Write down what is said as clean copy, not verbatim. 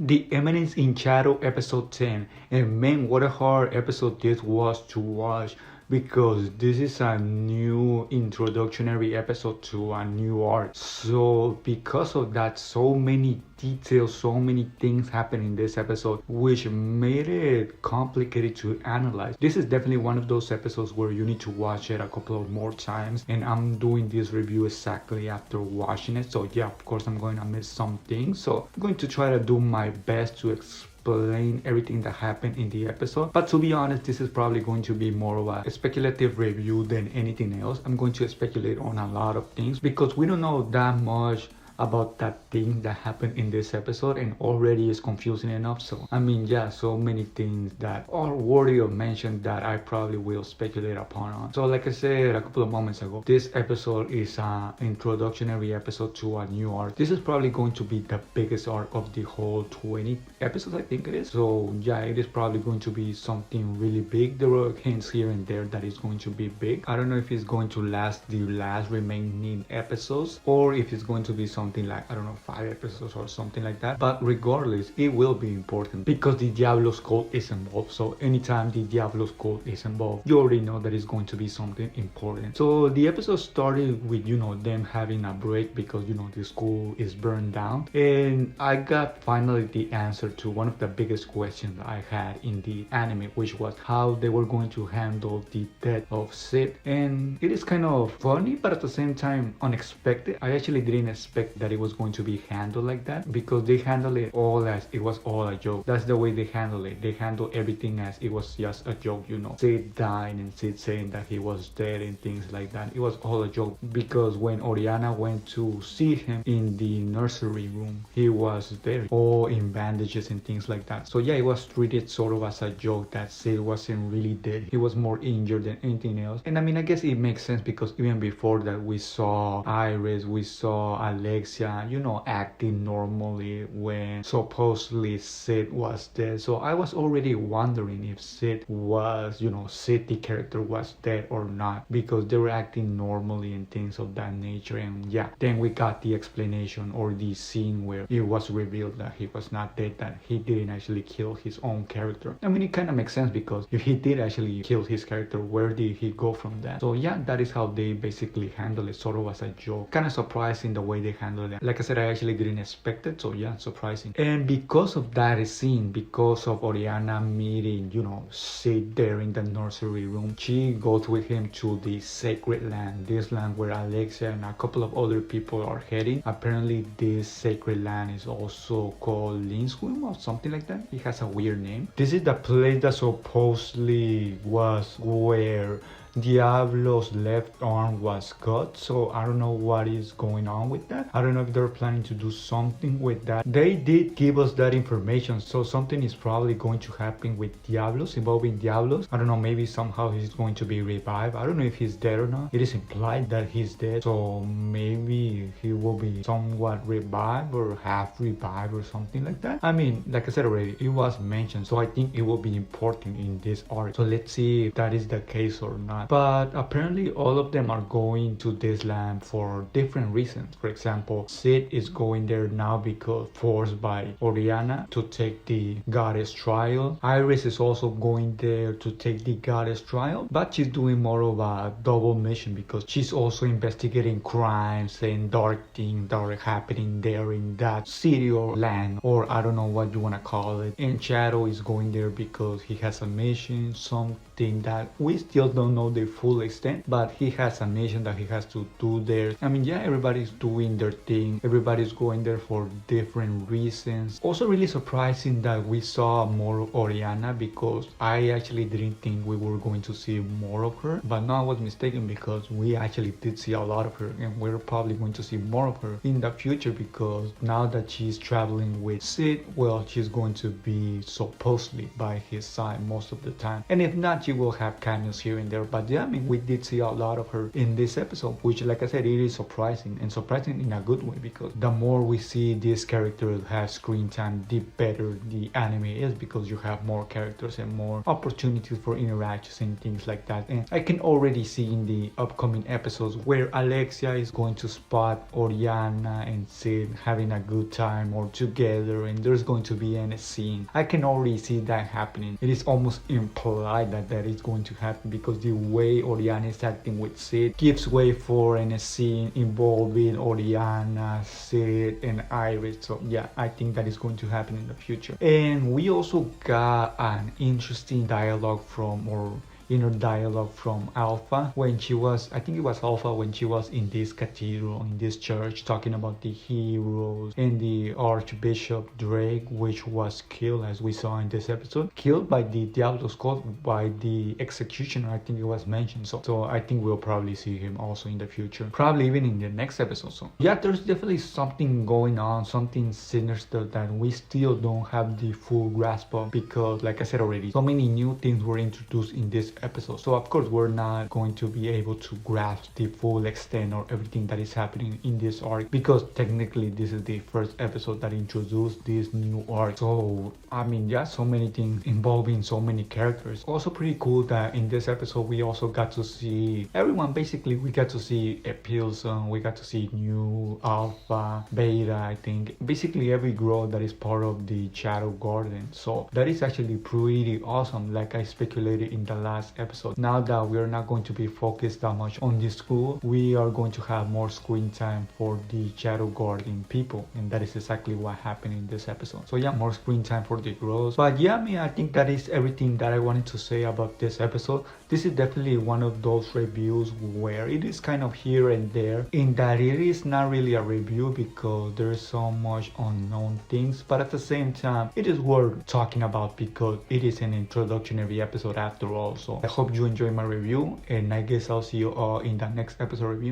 The Eminence in Shadow episode 10, and man, what a hard episode this was to watch, because this is a new introductionary episode to a new arc. So because of that, so many details, so many things happen in this episode, which made it complicated to analyze. This is definitely one of those episodes where you need to watch it a couple of more times, and I'm doing this review exactly after watching it. So yeah, of course I'm going to miss some things, so I'm going to try to do my best to explain everything that happened in the episode. But to be honest, this is probably going to be more of a speculative review than anything else. I'm going to speculate on a lot of things because we don't know that much about that thing that happened in this episode, and already is confusing enough. So I mean, yeah, so many things that are worthy of mention that I probably will speculate upon on. So like I said a couple of moments ago, this episode is an introductionary episode to a new arc. This is probably going to be the biggest arc of the whole 20 episodes, I think it is. So yeah, it is probably going to be something really big. There are hints here and there that is going to be big. I don't know if it's going to last the last remaining episodes, or if it's going to be something like, I don't know, 5 episodes or something like that. But regardless, it will be important because the Diablo's code is involved. So anytime the Diablo's code is involved, you already know that it's going to be something important. So the episode started with, you know, them having a break because, you know, the school is burned down, and I got finally the answer to one of the biggest questions I had in the anime, which was how they were going to handle the death of Sid. And it is kind of funny, but at the same time unexpected. I actually didn't expect that it was going to be handled like that, because they handle it all as it was all a joke. That's the way they handle it. They handle everything as it was just a joke, you know. Sid dying and Sid saying that he was dead and things like that. It was all a joke, because when Oriana went to see him in the nursery room, he was there all in bandages and things like that. So yeah, it was treated sort of as a joke that Sid wasn't really dead. He was more injured than anything else. And I mean, I guess it makes sense because even before that we saw Iris, we saw Alexia, you know, acting normally when supposedly Sid was dead. So I was already wondering if Sid was, you know, Sid the character was dead or not, because they were acting normally and things of that nature. And yeah, then we got the explanation or the scene where it was revealed that he was not dead, that he didn't actually kill his own character. I mean, it kind of makes sense, because if he did actually kill his character, where did he go from that? So yeah, that is how they basically handle it, sort of as a joke. Kind of surprising the way they handle it. Like I said, I actually didn't expect it, so yeah, surprising. And because of that scene, because of Oriana meeting, you know, Sid there in the nursery room, she goes with him to the sacred land, this land where Alexia and a couple of other people are heading. Apparently this sacred land is also called Linswim or something like that. It has a weird name. This is the place that supposedly was where Diablo's left arm was cut, so I don't know what is going on with that. I don't know if they're planning to do something with that. They did give us that information, so something is probably going to happen with Diablos, involving Diablos. I don't know, maybe somehow he's going to be revived. I don't know if he's dead or not. It is implied that he's dead, so maybe he will be somewhat revived or half revived or something like that. I mean, like I said already, it was mentioned, so I think it will be important in this arc. So let's see if that is the case or not. But apparently all of them are going to this land for different reasons. For example, Sid is going there now because forced by Oriana to take the goddess trial. Iris is also going there to take the goddess trial, but she's doing more of a double mission because she's also investigating crimes and dark things that are happening there in that city or land, or I don't know what you want to call it. And Shadow is going there because he has a mission, something that we still don't know the full extent, but he has a mission that he has to do there. I mean, yeah, everybody's doing their thing. Everybody's going there for different reasons. Also really surprising that we saw more of Oriana, because I actually didn't think we were going to see more of her, but no, I was mistaken, because we actually did see a lot of her, and we're probably going to see more of her in the future, because now that she's traveling with Sid, well, she's going to be supposedly by his side most of the time, and if not, she will have cameos here and there. But But yeah, I mean, we did see a lot of her in this episode, which, like I said, it is surprising, and surprising in a good way, because the more we see this character have screen time, the better the anime is, because you have more characters and more opportunities for interactions and things like that. And I can already see in the upcoming episodes where Alexia is going to spot Oriana and Sid having a good time or together, and there's going to be a scene. I can already see that happening. It is almost implied that that is going to happen, because the way Oriana is acting with Sid gives way for a scene involving Oriana, Sid, and Iris. So yeah, I think that is going to happen in the future. And we also got an interesting dialogue from, or inner dialogue from Alpha when she was, I think it was Alpha, when she was in this cathedral, in this church, talking about the heroes and the Archbishop Drake, which was killed, as we saw in this episode, killed by the Diablos Code, by the executioner, I think it was mentioned. So I think we'll probably see him also in the future, probably even in the next episode. So yeah, there's definitely something going on, something sinister that we still don't have the full grasp of, because like I said already, so many new things were introduced in this episode. So of course we're not going to be able to grasp the full extent or everything that is happening in this arc, because technically this is the first episode that introduced this new arc. So I mean, yeah, so many things involving so many characters. Also pretty cool that in this episode we also got to see everyone. Basically we got to see Epilson, we got to see new Alpha, Beta, I think basically every girl that is part of the Shadow Garden. So that is actually pretty awesome, like I speculated in the last episode. Now that we are not going to be focused that much on the school, we are going to have more screen time for the Shadow Guardian people, and that is exactly what happened in this episode. So yeah, more screen time for the girls. But yeah, I mean, I think that is everything that I wanted to say about this episode. This is definitely one of those reviews where it is kind of here and there, in that it is not really a review because there's so much unknown things, but at the same time it is worth talking about because it is an introductionary episode after all. So I hope you enjoy my review, and I guess I'll see you all in the next episode review.